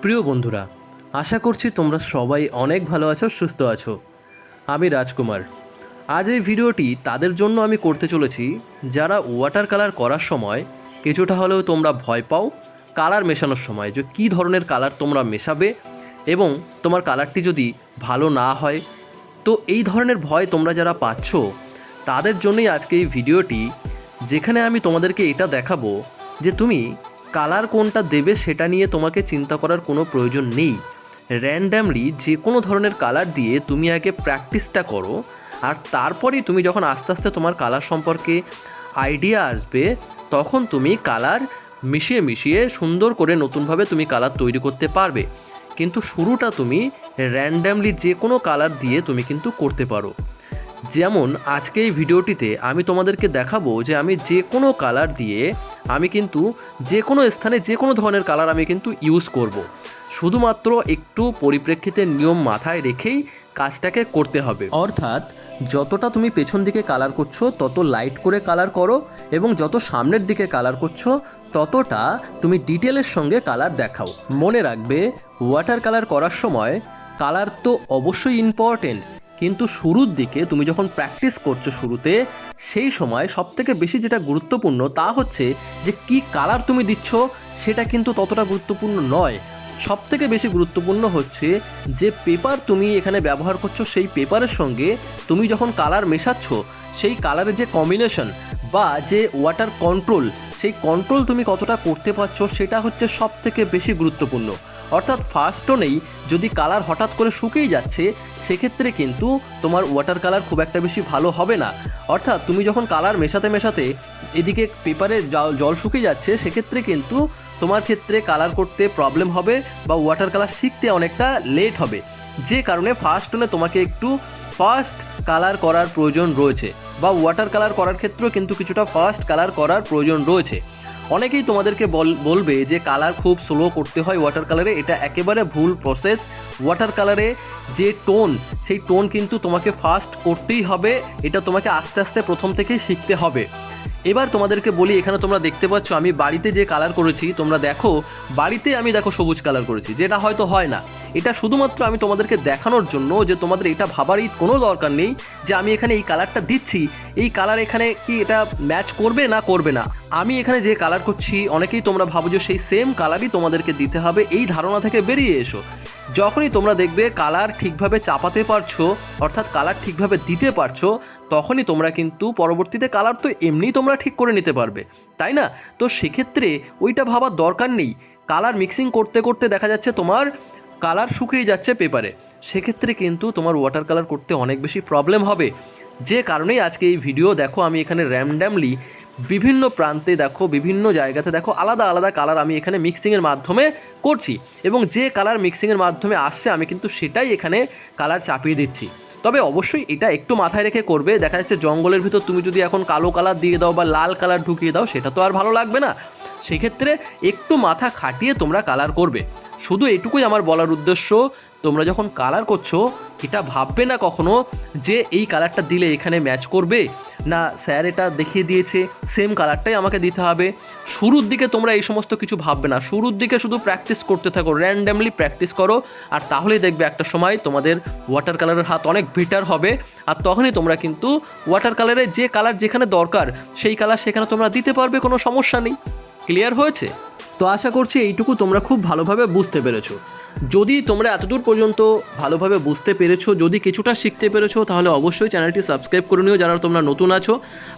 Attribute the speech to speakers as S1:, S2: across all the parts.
S1: প্রিয় বন্ধুরা, আশা করছি তোমরা সবাই অনেক ভালো আছো, সুস্থ আছো। আমি রাজকুমার। আজ এই ভিডিওটি তাদের জন্য আমি করতে চলেছি যারা ওয়াটার কালার করার সময় কিছুটা হলেও তোমরা ভয় পাও কালার মেশানোর সময়, যে কী ধরনের কালার তোমরা মেশাবে এবং তোমার কালারটি যদি ভালো না হয়। তো এই ধরনের ভয় তোমরা যারা পাচ্ছ তাদের জন্যই আজকে এই ভিডিওটি, যেখানে আমি তোমাদেরকে এটা দেখাবো যে তুমি কালার কোনটা দেবে সেটা নিয়ে তোমাকে চিন্তা করার কোনো প্রয়োজন নেই। র্যান্ডামলি যে কোনো ধরনের কালার দিয়ে তুমি আগে প্র্যাকটিসটা করো, আর তারপরেই তুমি যখন আস্তে আস্তে তোমার কালার সম্পর্কে আইডিয়া আসবে তখন তুমি কালার মিশিয়ে মিশিয়ে সুন্দর করে নতুনভাবে তুমি কালার তৈরি করতে পারবে। কিন্তু শুরুটা তুমি র্যান্ডামলি যে কোনো কালার দিয়ে তুমি কিন্তু করতে পারো। যেমন আজকে এই ভিডিওটিতে আমি তোমাদেরকে দেখাবো যে আমি যে কোনো কালার দিয়ে আমি কিন্তু যে কোনো স্থানে যে কোনো ধরনের কালার আমি কিন্তু ইউজ করব। শুধুমাত্র একটু পরিপ্রেক্ষিতের নিয়ম মাথায় রেখেই কাজটাকে করতে হবে। অর্থাৎ যতটা তুমি পেছন দিকে কালার করছো তত লাইট করে কালার করো, এবং যত সামনের দিকে কালার করছো ততটা তুমি ডিটেলের সঙ্গে কালার দেখাও। মনে রাখবে, ওয়াটার কালার করার সময় কালার তো অবশ্যই ইম্পর্টেন্ট, কিন্তু শুরুর দিকে তুমি যখন প্র্যাকটিস করছো শুরুতে, সেই সময় সবথেকে বেশি যেটা গুরুত্বপূর্ণ তা হচ্ছে যে কি কালার তুমি দিচ্ছ সেটা কিন্তু ততটা গুরুত্বপূর্ণ নয়। সবথেকে বেশি গুরুত্বপূর্ণ হচ্ছে যে পেপার তুমি এখানে ব্যবহার করছো, সেই পেপারের সঙ্গে তুমি যখন কালার মেশাচ্ছ সেই কালারের যে কম্বিনেশন বা যে ওয়াটার কন্ট্রোল, সেই কন্ট্রোল তুমি কতটা করতে পারছো সেটা হচ্ছে সবথেকে বেশি গুরুত্বপূর্ণ। অর্থাৎ ফার্স্ট টোনেই যদি কালার হঠাৎ করে শুকিয়ে যাচ্ছে সেক্ষেত্রে কিন্তু তোমার ওয়াটার কালার খুব একটা বেশি ভালো হবে না। অর্থাৎ তুমি যখন কালার মেশাতে মেশাতে এদিকে পেপারে জল শুকিয়ে যাচ্ছে, সেক্ষেত্রে কিন্তু তোমার ক্ষেত্রে কালার করতে প্রবলেম হবে বা ওয়াটার কালার শিখতে অনেকটা লেট হবে, যে কারণে ফার্স্ট টোনে তোমাকে একটু ফাস্ট কালার করার প্রয়োজন রয়েছে, বা ওয়াটার কালার করার ক্ষেত্রেও কিন্তু কিছুটা ফাস্ট কালার করার প্রয়োজন রয়েছে। অনেকেই তোমাদেরকে বলবে যে কালার খুব স্লো করতে হয় ওয়াটার কালারে, এটা একেবারে ভুল প্রসেস। ওয়াটার কালারে যে টোন, সেই টোন কিন্তু তোমাকে ফাস্ট করতেই হবে, এটা তোমাকে আস্তে আস্তে প্রথম থেকেই শিখতে হবে। এবার তোমাদেরকে বলি, এখানে তোমরা দেখতে পাচ্ছ আমি বাড়িতে যে কালার করেছি, তোমরা দেখো বাড়িতে আমি দেখো সবুজ কালার করেছি, যেটা হয়তো হয় না। এটা শুধুমাত্র আমি তোমাদেরকে দেখানোর জন্য, যে তোমাদের এটা ভাবারই কোনো দরকার নেই যে আমি এখানে এই কালারটা দিচ্ছি, এই কালার এখানে কি এটা ম্যাচ করবে না করবে না। আমি এখানে যে কালার করছি অনেকেই তোমরা ভাবো যে সেই সেম কালারই তোমাদেরকে দিতে হবে, এই ধারণা থেকে বেরিয়ে এসো। যখনই তোমরা দেখবে কালার ঠিকভাবে চাপাতে পারছো, অর্থাৎ কালার ঠিকভাবে দিতে পারছো, তখনই তোমরা কিন্তু পরবর্তীতে কালার তো এমনিই তোমরা ঠিক করে নিতে পারবে, তাই না? তো সেক্ষেত্রে ওইটা ভাবার দরকার নেই। কালার মিক্সিং করতে করতে দেখা যাচ্ছে তোমার কালার শুকিয়ে যাচ্ছে পেপারে, সেক্ষেত্রে কিন্তু তোমার ওয়াটার কালার করতে অনেক বেশি প্রবলেম হবে। যে কারণেই আজকে এই ভিডিও দেখো আমি এখানে র্যান্ডামলি বিভিন্ন প্রান্তে দেখো, বিভিন্ন জায়গাতে দেখো আলাদা আলাদা কালার আমি এখানে মিক্সিংয়ের মাধ্যমে করছি, এবং যে কালার মিক্সিংয়ের মাধ্যমে আসছে আমি কিন্তু সেটাই এখানে কালার চাপিয়ে দিচ্ছি। তবে অবশ্যই এটা একটু মাথায় রেখে করবে। দেখা যাচ্ছে জঙ্গলের ভিতর তুমি যদি এখন কালো কালার দিয়ে দাও বা লাল কালার ঢুকিয়ে দাও, সেটা তো আর ভালো লাগবে না। সেক্ষেত্রে একটু মাথা খাটিয়ে তোমরা কালার করবে। শুধু এটুকুই আমার বলার উদ্দেশ্য, তোমরা যখন কালার করছো এটা ভাববে না কখনো যে এই কালারটা দিলে এখানে ম্যাচ করবে না, স্যার এটা দেখিয়ে দিয়েছে সেম কালারটাই আমাকে দিতে হবে। শুরুর দিকে তোমরা এই সমস্ত কিছু ভাববে না, শুরুর দিকে শুধু প্র্যাকটিস করতে থাকো, র্যান্ডামলি প্র্যাকটিস করো, আর তাহলেই দেখবে একটা সময় তোমাদের ওয়াটার কালারের হাত অনেক বেটার হবে। আর তখনই তোমরা কিন্তু ওয়াটার কালারে যে কালার যেখানে দরকার সেই কালার সেখানে তোমরা দিতে পারবে, কোনো সমস্যা নেই। ক্লিয়ার হয়েছে? তো আশা করছি এইটুকু তোমরা খুব ভালোভাবে বুঝতে পেরেছো। যদি তোমরা এতদূর পর্যন্ত ভালোভাবে বুঝতে পেরেছো, যদি কিছুটা শিখতে পেরেছো, তাহলে অবশ্যই চ্যানেলটি সাবস্ক্রাইব করে নিও যারা তোমরা নতুন আছো,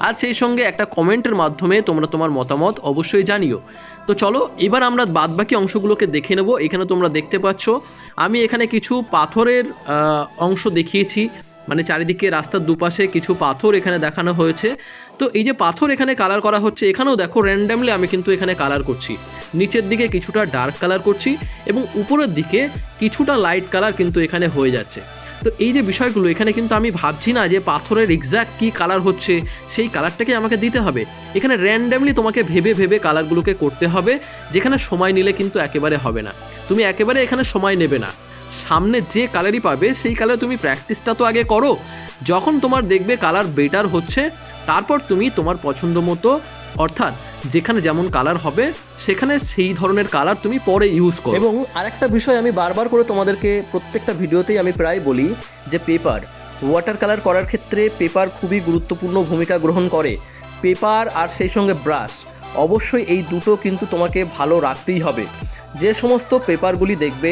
S1: আর সেই সঙ্গে একটা কমেন্টের মাধ্যমে তোমরা তোমার মতামত অবশ্যই জানিও। তো চলো এবার আমরা বাদবাকি অংশগুলোকে দেখে নেব। এখানে তোমরা দেখতে পাচ্ছ আমি এখানে কিছু পাথরের অংশ দেখিয়েছি, মানে চারিদিকে রাস্তার দুপাশে কিছু পাথর এখানে দেখানো হয়েছে। তো এই যে পাথর এখানে কালার করা হচ্ছে, এখানেও দেখো র্যান্ডামলি আমি কিন্তু এখানে কালার করছি। নিচের দিকে কিছুটা ডার্ক কালার করছি এবং উপরের দিকে কিছুটা লাইট কালার কিন্তু এখানে হয়ে যাচ্ছে। তো এই যে বিষয়গুলো এখানে কিন্তু আমি ভাবছি না যে পাথরের এক্স্যাক্ট কী কালার হচ্ছে সেই কালারটাকে আমাকে দিতে হবে। এখানে র্যান্ডামলি তোমাকে ভেবে ভেবে কালারগুলোকে করতে হবে, যেখানে সময় নিলে কিন্তু একেবারে হবে না। তুমি একেবারে এখানে সময় নেবে না, সামনে যে কালারই পাবে সেই কালারে তুমি প্র্যাকটিসটা তো আগে করো। যখন তোমার দেখবে কালার বেটার হচ্ছে, তারপর তুমি তোমার পছন্দ মতো, অর্থাৎ যেখানে যেমন কালার হবে সেখানে সেই ধরনের কালার তুমি পরে ইউজ করো। এবং আরেকটা বিষয় আমি বারবার করে তোমাদেরকে প্রত্যেকটা ভিডিওতেই আমি প্রায় বলি যে পেপার, ওয়াটার কালার করার ক্ষেত্রে পেপার খুবই গুরুত্বপূর্ণ ভূমিকা গ্রহণ করে। পেপার আর সেই সঙ্গে ব্রাশ, অবশ্যই এই দুটো কিন্তু তোমাকে ভালো রাখতেই হবে। যে সমস্ত পেপারগুলি দেখবে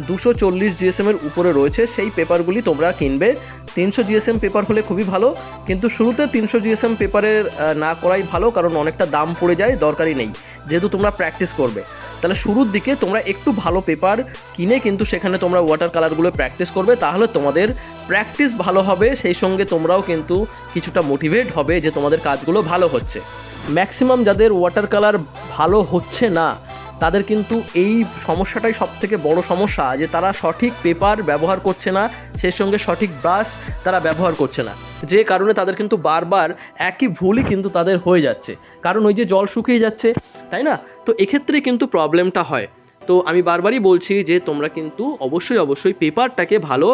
S1: 240 জিএসএমের উপরে রয়েছে সেই পেপারগুলি তোমরা কিনবে। 300 জিএসএম পেপার হলে খুবই ভালো, কিন্তু শুরুতে 300 জিএসএম পেপারের না করাই ভালো, কারণ অনেকটা দাম পড়ে যায়, দরকারই নেই যেহেতু তোমরা প্র্যাকটিস করবে। তাহলে শুরুর দিকে তোমরা একটু ভালো পেপার কিনে কিন্তু সেখানে তোমরা ওয়াটার কালারগুলো প্র্যাকটিস করবে, তাহলে তোমাদের প্র্যাকটিস ভালো হবে, সেই সঙ্গে তোমরাও কিন্তু কিছুটা মোটিভেট হবে যে তোমাদের কাজগুলো ভালো হচ্ছে। ম্যাক্সিমাম যাদের ওয়াটার কালার ভালো হচ্ছে না তাদের কিন্তু এই সমস্যাটাই সবথেকে বড় সমস্যা, যে তারা সঠিক পেপার ব্যবহার করছে না, সেই সঙ্গে সঠিক ব্রাশ তারা ব্যবহার করছে না, যে কারণে তাদের কিন্তু বারবার একই ভুলই কিন্তু তাদের হয়ে যাচ্ছে, কারণ ওই যে জল শুকিয়ে যাচ্ছে, তাই না? তো এক্ষেত্রে কিন্তু প্রবলেমটা হয়। তো আমি বারবারই বলছি যে তোমরা কিন্তু অবশ্যই পেপারটাকে ভালো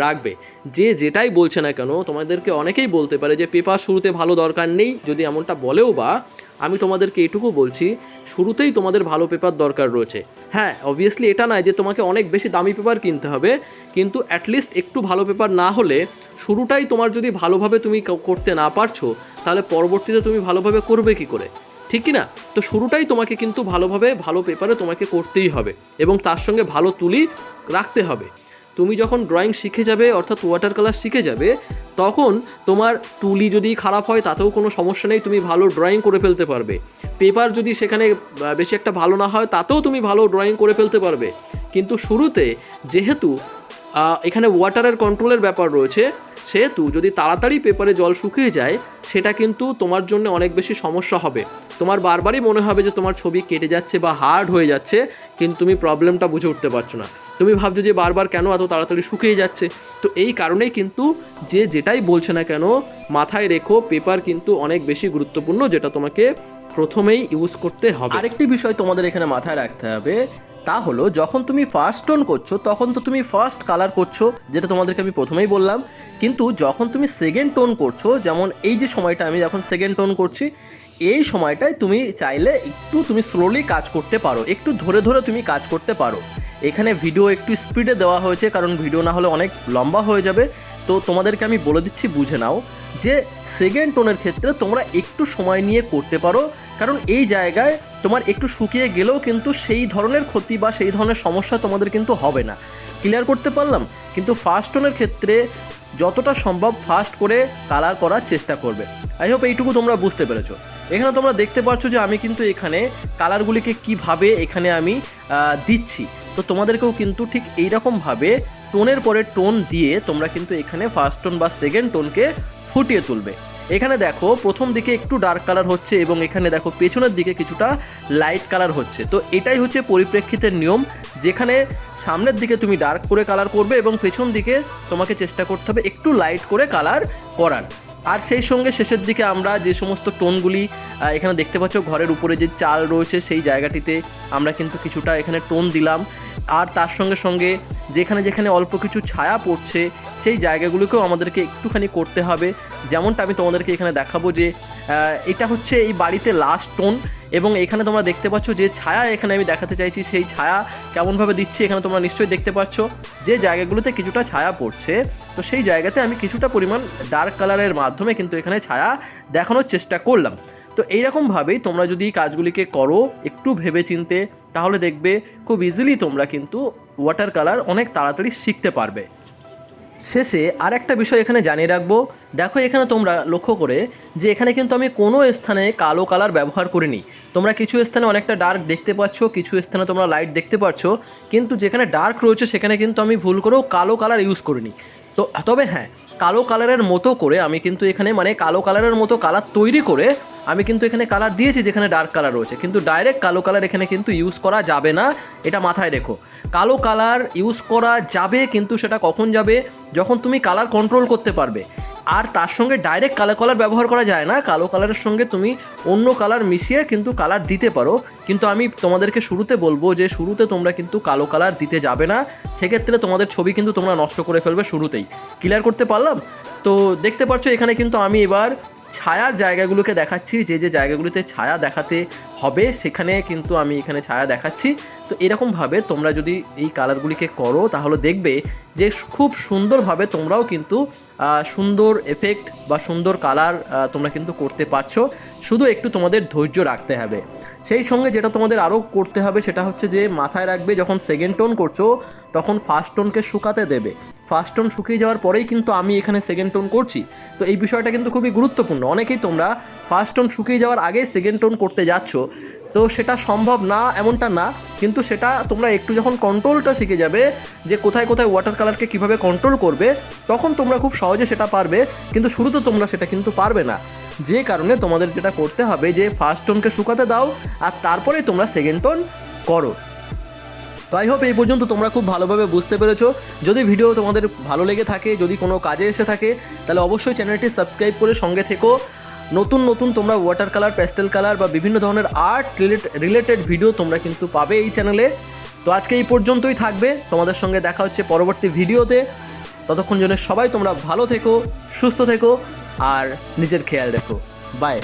S1: রাখবে। যে যেটাই বলছে না কেন, তোমাদেরকে অনেকেই বলতে পারে যে পেপার শুরুতে ভালো দরকার নেই, যদি এমনটা বলেও বা আমি তোমাদেরকে এটুকু বলছি শুরুতেই তোমাদের ভালো পেপার দরকার রয়েছে। হ্যাঁ, অবভিয়াসলি এটা নয় যে তোমাকে অনেক বেশি দামি পেপার কিনতে হবে, কিন্তু অ্যাটলিস্ট একটু ভালো পেপার না হলে শুরুটাই তোমার যদি ভালোভাবে তুমি করতে না পারছো, তাহলে পরবর্তীতে তুমি ভালোভাবে করবে কি করে, ঠিক কি না? তো শুরুটাই তোমাকে কিন্তু ভালোভাবে ভালো পেপারে তোমাকে করতেই হবে, এবং তার সঙ্গে ভালো তুলি রাখতে হবে। তুমি যখন ড্রয়িং শিখে যাবে, অর্থাৎ ওয়াটার কালার শিখে যাবে, তখন তোমার তুলি যদি খারাপ হয় তাতেও কোনো সমস্যা নেই, তুমি ভালো ড্রয়িং করে ফেলতে পারবে। পেপার যদি সেখানে বেশি একটা ভালো না হয় তাতেও তুমি ভালো ড্রয়িং করে ফেলতে পারবে। কিন্তু শুরুতে যেহেতু এখানে ওয়াটারের কন্ট্রোলের ব্যাপার রয়েছে, সেহেতু যদি তাড়াতাড়ি পেপারে জল শুকিয়ে যায় সেটা কিন্তু তোমার জন্য অনেক বেশি সমস্যা হবে। তোমার বারবারই মনে হবে যে তোমার ছবি কেটে যাচ্ছে বা হার্ড হয়ে যাচ্ছে, কিন্তু তুমি প্রবলেমটা বুঝে উঠতে পারছো না। তুমি ভাবছো যে বারবার কেন এত তাড়াতাড়ি শুকিয়ে যাচ্ছে। তো এই কারণেই কিন্তু যে যেটাই বলছে না কেন মাথায় রেখো, পেপার কিন্তু অনেক বেশি গুরুত্বপূর্ণ, যেটা তোমাকে প্রথমেই ইউজ করতে হবে। আরেকটি বিষয় তোমাদের এখানে মাথায় রাখতে হবে, তা হলো যখন তুমি ফার্স্ট টোন করছো তখন তো তুমি ফার্স্ট কালার করছো, যেটা তোমাদেরকে আমি প্রথমেই বললাম, কিন্তু যখন তুমি সেকেন্ড টোন করছো, যেমন এই যে সময়টা আমি যখন সেকেন্ড টোন করছি, এই সময়টায় তুমি চাইলে একটু তুমি স্লোলি কাজ করতে পারো, একটু ধরে ধরে তুমি কাজ করতে পারো। এখানে ভিডিও একটু স্পিডে দেওয়া হয়েছে, কারণ ভিডিও না হলে অনেক লম্বা হয়ে যাবে। তো তোমাদেরকে আমি বলে দিচ্ছি, বুঝে নাও যে সেকেন্ড টোনের ক্ষেত্রে তোমরা একটু সময় নিয়ে করতে পারো, কারণ এই জায়গায় তোমার একটু শুকিয়ে গেলেও কিন্তু সেই ধরনের ক্ষতি বা সেই ধরনের সমস্যা তোমাদের কিন্তু হবে না। ক্লিয়ার করতে পারলাম? কিন্তু ফার্স্ট টোনের ক্ষেত্রে যতটা সম্ভব ফাস্ট করে কালার করার চেষ্টা করবে। আই হোপ এইটুকু তোমরা বুঝতে পেরেছো। এখানে তোমরা দেখতে পাচ্ছ যে আমি কিন্তু এখানে কালারগুলিকে কিভাবে এখানে আমি দিচ্ছি। তো তোমাদেরকেও কিন্তু ঠিক এইরকমভাবে টোনের পরে টোন দিয়ে তোমরা কিন্তু এখানে ফার্স্ট টোন বা সেকেন্ড টোনকে ফুটিয়ে তুলবে। এখানে দেখো প্রথম দিকে একটু ডার্ক কালার হচ্ছে, এবং এখানে দেখো পেছনের দিকে কিছুটা লাইট কালার হচ্ছে। তো এটাই হচ্ছে পরিপ্রেক্ষিতের নিয়ম, যেখানে সামনের দিকে তুমি ডার্ক করে কালার করবে এবং পেছন দিকে তোমাকে চেষ্টা করতে হবে একটু লাইট করে কালার করার। আর সেই সঙ্গে শেষের দিকে আমরা যে সমস্ত টোনগুলি এখানে দেখতে পাচ্ছ, ঘরের উপরে যে চাল রয়েছে সেই জায়গাটিতে আমরা কিন্তু কিছুটা এখানে টোন দিলাম। আর তার সঙ্গে সঙ্গে যেখানে যেখানে অল্প কিছু ছায়া পড়ছে সেই জায়গাগুলোকেও আমাদেরকে একটুখানি করতে হবে। যেমনটা আমি তোমাদেরকে এখানে দেখাবো যে এটা হচ্ছে এই বাড়িতে লাস্ট টোন, এবং এখানে তোমরা দেখতে পাচ্ছ যে ছায়া এখানে আমি দেখাতে চাইছি, সেই ছায়া কেমনভাবে দিচ্ছি এখানে তোমরা নিশ্চয়ই দেখতে পাচ্ছ। যে জায়গাগুলোতে কিছুটা ছায়া পড়ছে, তো সেই জায়গাতে আমি কিছুটা পরিমাণ ডার্ক কালারের মাধ্যমে কিন্তু এখানে ছায়া দেখানোর চেষ্টা করলাম। তো এইরকমভাবেই তোমরা যদি কাজগুলিকে করো একটু ভেবে চিনতে, তাহলে দেখবে খুব ইজিলি তোমরা কিন্তু ওয়াটার কালার অনেক তাড়াতাড়ি শিখতে পারবে। শেষে আর একটা বিষয় এখানে জানিয়ে রাখবো, দেখো এখানে তোমরা লক্ষ্য করে যে এখানে কিন্তু আমি কোনো স্থানে কালো কালার ব্যবহার করিনি। তোমরা কিছু স্থানে অনেকটা ডার্ক দেখতে পাচ্ছ, কিছু স্থানে তোমরা লাইট দেখতে পাচ্ছ, কিন্তু যেখানে ডার্ক রয়েছে সেখানে কিন্তু আমি ভুল করেও কালো কালার ইউজ করিনি। তো তবে হ্যাঁ, কালো কালারের মতো করে আমি কিন্তু এখানে কালো কালারের মতো কালার তৈরি করে আমি কিন্তু এখানে কালার দিয়েছি যেখানে ডার্ক কালার রয়েছে, কিন্তু ডাইরেক্ট কালো কালার এখানে কিন্তু ইউজ করা যাবে না, এটা মাথায় রেখো। কালো কালার ইউজ করা যাবে, কিন্তু সেটা কখন যাবে, যখন তুমি কালার কন্ট্রোল করতে পারবে। আর তার সঙ্গে ডাইরেক্ট কালো কালার ব্যবহার করা যায় না, কালো কালারের সঙ্গে তুমি অন্য কালার মিশিয়ে কিন্তু কালার দিতে পারো। কিন্তু আমি তোমাদেরকে শুরুতে বলবো যে শুরুতে তোমরা কিন্তু কালো কালার দিতে যাবে না, সেক্ষেত্রে তোমাদের ছবি কিন্তু তোমরা নষ্ট করে ফেলবে শুরুতেই। ক্লিয়ার করতে পারলাম? তো দেখতে পাচ্ছ এখানে কিন্তু আমি এবার ছায়ার জায়গাগুলোকে দেখাচ্ছি, যে যে জায়গাগুলোতে ছায়া দেখাতে হবে সেখানে কিন্তু আমি এখানে ছায়া দেখাচ্ছি। তো এরকমভাবে তোমরা যদি এই কালারগুলিকে করো তাহলে দেখবে যে খুব সুন্দরভাবে তোমরাও কিন্তু সুন্দর এফেক্ট বা সুন্দর কালার তোমরা কিন্তু করতে পারছো। শুধু একটু তোমাদের ধৈর্য রাখতে হবে। সেই সঙ্গে যেটা তোমাদের আরও করতে হবে সেটা হচ্ছে যে মাথায় রাখবে যখন সেকেন্ড টোন করছো তখন ফার্স্ট টোনকে শুকাতে দেবে। ফার্স্ট টোন শুকিয়ে যাওয়ার পরেই কিন্তু আমি এখানে সেকেন্ড টোন করছি। তো এই বিষয়টা কিন্তু খুবই গুরুত্বপূর্ণ। অনেকেই তোমরা ফার্স্ট টোন শুকিয়ে যাওয়ার আগেই সেকেন্ড টোন করতে যাচ্ছ, তো সেটা সম্ভব না এমনটা না, কিন্তু সেটা তোমরা একটু যখন কন্ট্রোলটা শিখে যাবে যে কোথায় কোথায় ওয়াটার কালারকে কীভাবে কন্ট্রোল করবে, তখন তোমরা খুব সহজে সেটা পারবে। কিন্তু শুরুতে তোমরা সেটা কিন্তু পারবে না, যে কারণে তোমাদের যেটা করতে হবে যে ফার্স্ট টোনকে শুকাতে দাও আর তারপরে তোমরা সেকেন্ড টোন করো। তো আই হোপ এই পর্যন্ত তোমরা খুব ভালোভাবে বুঝতে পেরেছো। যদি ভিডিও তোমাদের ভালো লেগে থাকে, যদি কোনো কাজে এসে থাকে, তাহলে অবশ্যই চ্যানেলটি সাবস্ক্রাইব করে সঙ্গে থেকো। নতুন নতুন তোমরা ওয়াটার কালার, প্যাস্টেল কালার বা বিভিন্ন ধরনের আর্ট রিলেটেড ভিডিও তোমরা কিন্তু পাবে এই চ্যানেলে। তো আজকে এই পর্যন্তই থাকবে, তোমাদের সঙ্গে দেখা হচ্ছে পরবর্তী ভিডিওতে। ততক্ষণ জন্য সবাই তোমরা ভালো থেকো, সুস্থ থেকো আর নিজের খেয়াল রেখো। বাই।